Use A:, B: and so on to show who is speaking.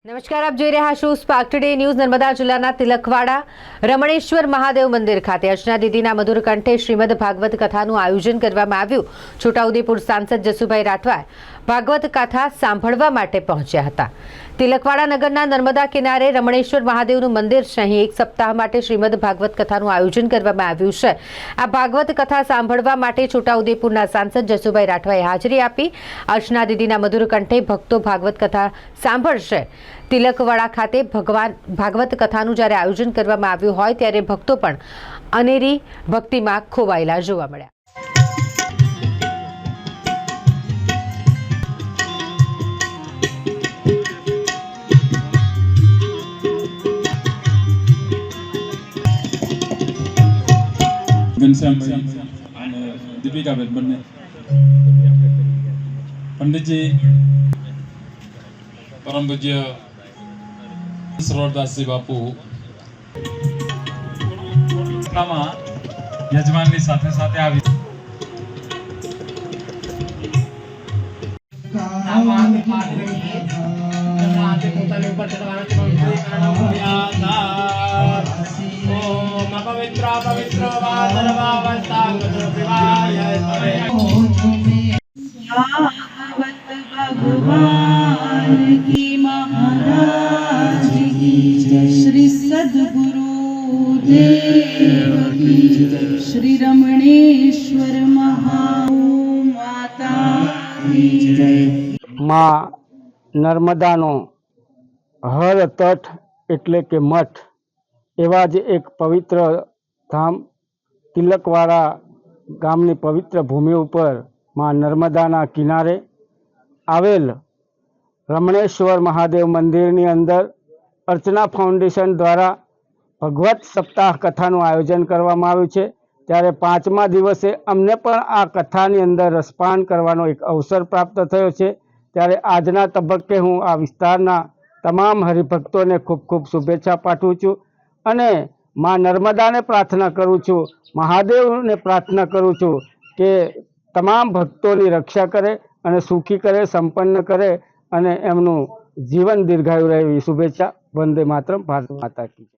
A: નમસ્કાર, આપ જોઈ રહ્યા છો સ્પાર્ક ટુડે ન્યૂઝ। નર્મદા જિલ્લાના તિલકવાડા રમણેશ્વર મહાદેવ મંદિર ખાતે અર્ચના દીદીના મધુર કંઠે શ્રીમદ ભાગવત કથાનું આયોજન કરવામાં આવ્યું। છોટાઉદેપુર સાંસદ જસુભાઈ રાઠવા ભાગવત કથા સાંભળવા માટે પહોંચ્યા હતા। તિલકવાડા નગરના નર્મદા કિનારે રમણેશ્વર મહાદેવનું મંદિર છે। અહીં એક સપ્તાહ માટે શ્રીમદ ભાગવત કથાનું આયોજન કરવામાં આવ્યું છે। આ ભાગવત કથા સાંભળવા માટે છોટાઉદેપુરના સાંસદ જસુભાઈ રાઠવાએ હાજરી આપી। અર્ચના દીદીના મધુર કંઠે ભક્તો ભાગવત કથા સાંભળશે। તિલકવાડા ખાતે ભાગવત કથાનું જ્યારે આયોજન કરવામાં આવ્યું હોય ત્યારે ભક્તો પણ અનેરી ભક્તિમાં ખોવાયેલા જોવા મળ્યા।
B: ઘનશ્યામભાઈ અને દીપિકાબેન બંને પંડિતજી પરમ પૂજ્ય સરોવરદાસજી બાપુ યજમાનની સાથે સાથે આવી
C: पवित्र पवित्र भगवान की महाराज की श्री सद्गुरु देव की श्री रमणेश्वर माता की जय।
D: मां नर्मदानो हर तट एटले के मठ एवा ज एक पवित्र धाम तिलकवाड़ा गामनी पवित्र भूमि पर मां नर्मदाना किनारे आवेल रमणेश्वर महादेव मंदिरनी अंदर अर्चना फाउंडेशन द्वारा भगवत सप्ताह कथाનું आयोजन करवामां આવ્યું છે। ત્યારે પાંચમા દિવસે અમને પણ આ કથાની અંદર રસપાન કરવાનો એક અવસર પ્રાપ્ત થયો છે। ત્યારે આજના તબક્કે હું આ વિસ્તારના તમામ હરિભક્તોને ખૂબ ખૂબ શુભેચ્છા પાઠવું છું અને मां नर्मदा ने प्रार्थना करूँ छूँ, महादेव ने प्रार्थना करूँ छूँ कि तमाम भक्तों की रक्षा करे और सुखी करे, संपन्न करे और एमनु जीवन दीर्घायु रहे। शुभेच्छा। वंदे मातरम। भारत माता की।